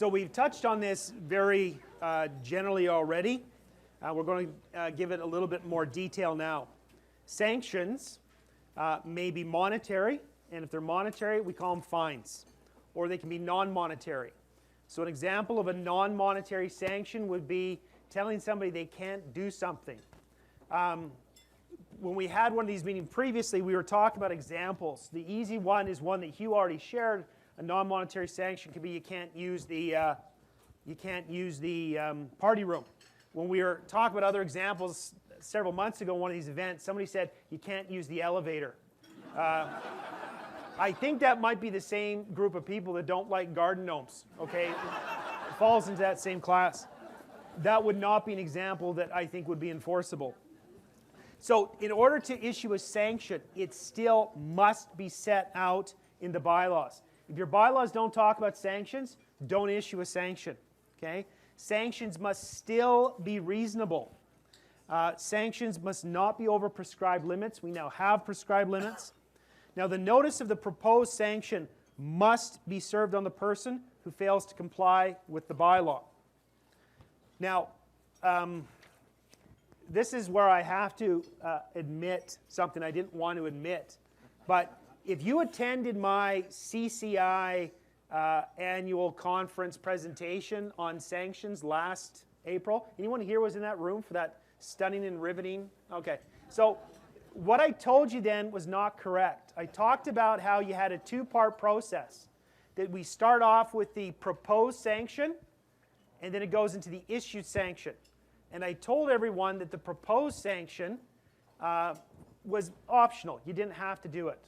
So we've touched on this very generally already. We're going to give it a little bit more detail now. Sanctions may be monetary, and if they're monetary, we call them fines. Or they can be non-monetary. So an example of a non-monetary sanction would be telling somebody they can't do something. When we had one of these meetings previously, we were talking about examples. The easy one is one that Hugh already shared. A non-monetary sanction could be you can't use the party room. When we were talking about other examples several months ago, one of these events, somebody said you can't use the elevator. I think that might be the same group of people that don't like garden gnomes. Okay, it falls into that same class. That would not be an example that I think would be enforceable. So in order to issue a sanction, it still must be set out in the bylaws. If your bylaws don't talk about sanctions, don't issue a sanction. Okay? Sanctions must still be reasonable. Sanctions must not be over prescribed limits. We now have prescribed limits. Now the notice of the proposed sanction must be served on the person who fails to comply with the bylaw. Now, this is where I have to admit something I didn't want to admit. But if you attended my CCI annual conference presentation on sanctions last April, anyone here was in that room for that stunning and riveting? Okay. So what I told you then was not correct. I talked about how you had a two-part process. That we start off with the proposed sanction, and then it goes into the issued sanction. And I told everyone that the proposed sanction was optional. You didn't have to do it.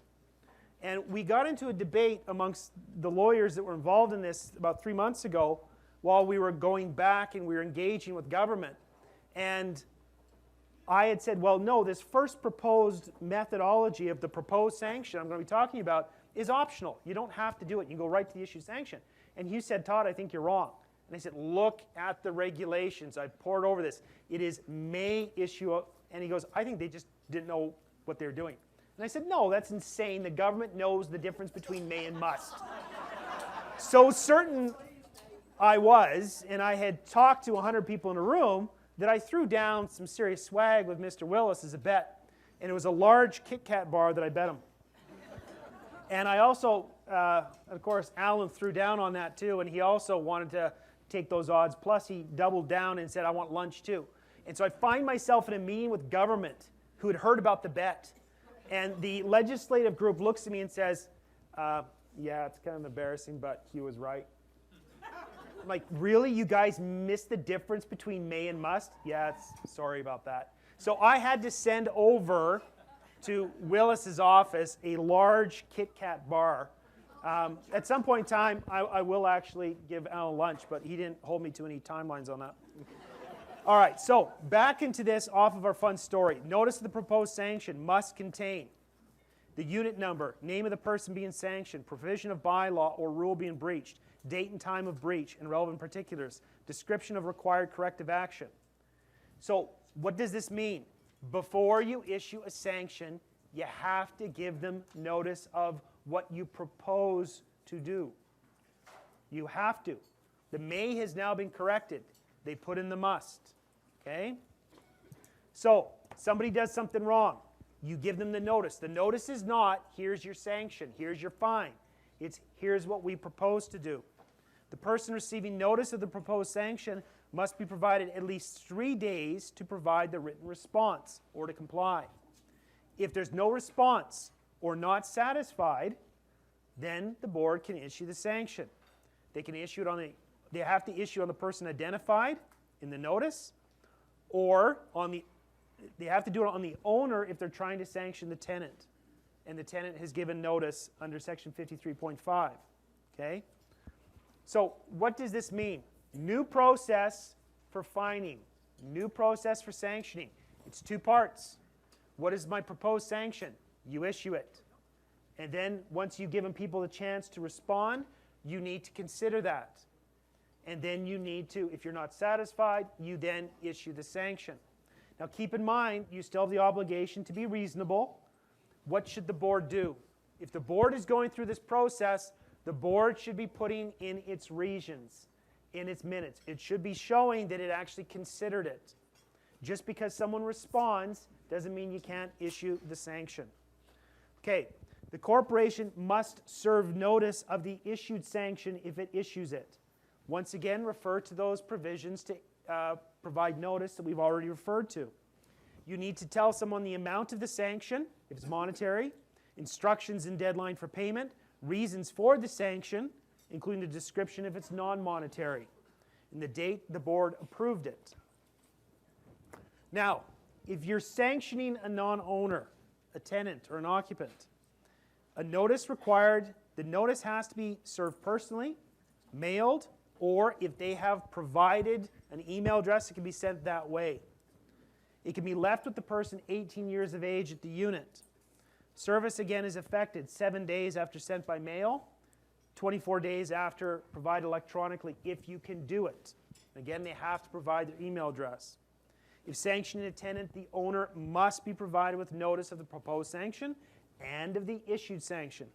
And we got into a debate amongst the lawyers that were involved in this about 3 months ago while we were going back and we were engaging with government. And I had said, well, no, this first proposed methodology of the proposed sanction I'm going to be talking about is optional. You don't have to do it. You can go right to the issued sanction. And Hugh said, Todd, I think you're wrong. And I said, look at the regulations. I poured over this. It is may issue, and he goes, I think they just didn't know what they were doing. And I said, no, that's insane. The government knows the difference between may and must. So certain I was, and I had talked to 100 people in a room, that I threw down some serious swag with Mr. Willis as a bet. And it was a large Kit Kat bar that I bet him. And I also, of course, Alan threw down on that too, and he also wanted to take those odds. Plus, he doubled down and said, I want lunch too. And so I find myself in a meeting with government who had heard about the bet. And the legislative group looks at me and says, yeah, it's kind of embarrassing, but Hugh was right. I'm like, really? You guys missed the difference between may and must? Yeah, sorry about that. So I had to send over to Willis's office a large Kit Kat bar. At some point in time, I will actually give Alan lunch, but he didn't hold me to any timelines on that. All right, so back into this off of our fun story. Notice the proposed sanction must contain the unit number, name of the person being sanctioned, provision of bylaw or rule being breached, date and time of breach, and relevant particulars, description of required corrective action. So what does this mean? Before you issue a sanction, you have to give them notice of what you propose to do. You have to. The may has now been corrected. They put in the must. Okay? So somebody does something wrong. You give them the notice. The notice is not, here's your sanction, here's your fine. It's, here's what we propose to do. The person receiving notice of the proposed sanction must be provided at least 3 days to provide the written response or to comply. If there's no response or not satisfied, then the board can issue the sanction. They can issue it on they have to issue on the person identified in the notice, or they have to do it on the owner if they're trying to sanction the tenant, and the tenant has given notice under section 53.5. Okay? So what does this mean? New process for fining, new process for sanctioning. It's two parts. What is my proposed sanction? You issue it. And then once you've given people a chance to respond, you need to consider that. And then you need to, if you're not satisfied, you then issue the sanction. Now keep in mind, you still have the obligation to be reasonable. What should the board do? If the board is going through this process, the board should be putting in its reasons. in its minutes. It should be showing that it actually considered it. Just because someone responds doesn't mean you can't issue the sanction. Okay, the corporation must serve notice of the issued sanction if it issues it. Once again, refer to those provisions to provide notice that we've already referred to. You need to tell someone the amount of the sanction, if it's monetary, instructions and deadline for payment, reasons for the sanction, including the description if it's non-monetary, and the date the board approved it. Now, if you're sanctioning a non-owner, a tenant, or an occupant, a notice required, the notice has to be served personally, mailed, or if they have provided an email address, it can be sent that way. It can be left with the person 18 years of age at the unit. Service, again, is effected 7 days after sent by mail, 24 days after provided electronically, if you can do it. Again, they have to provide their email address. If sanctioning a tenant, the owner must be provided with notice of the proposed sanction and of the issued sanction.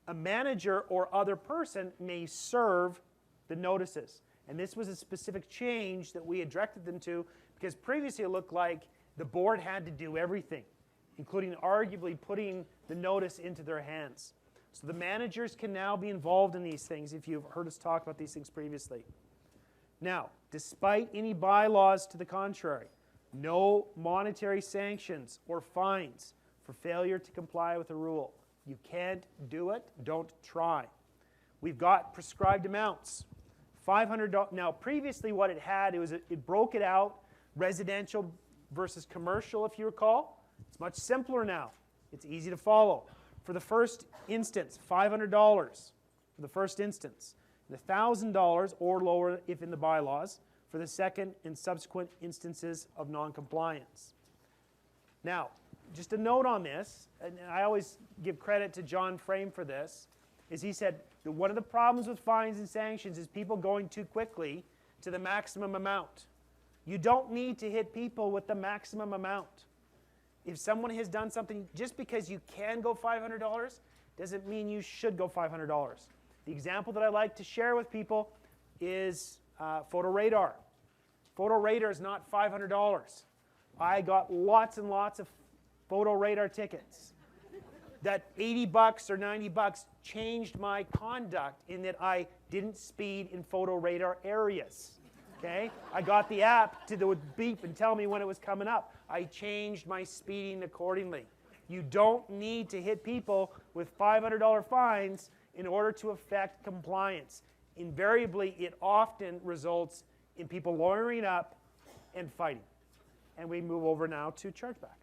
A manager or other person may serve the notices. And this was a specific change that we had directed them to, because previously it looked like the board had to do everything, including arguably putting the notice into their hands. So the managers can now be involved in these things, if you've heard us talk about these things previously. Now, despite any bylaws to the contrary, no monetary sanctions or fines for failure to comply with a rule. You can't do it, don't try. We've got prescribed amounts. $500. Now, previously what it had, it broke it out, residential versus commercial, if you recall. It's much simpler now. It's easy to follow. For the first instance, $500 for the first instance. $1,000 or lower if in the bylaws for the second and subsequent instances of non-compliance. Now, just a note on this, and I always give credit to John Frame for this, is he said that one of the problems with fines and sanctions is people going too quickly to the maximum amount. You don't need to hit people with the maximum amount. If someone has done something, just because you can go $500 doesn't mean you should go $500. The example that I like to share with people is photo radar. Photo radar is not $500. I got lots and lots of photo radar tickets. That 80 bucks or 90 bucks changed my conduct in that I didn't speed in photo radar areas. Okay? I got the app to would beep and tell me when it was coming up. I changed my speeding accordingly. You don't need to hit people with $500 fines in order to affect compliance. Invariably, it often results in people lawyering up and fighting. And we move over now to chargeback.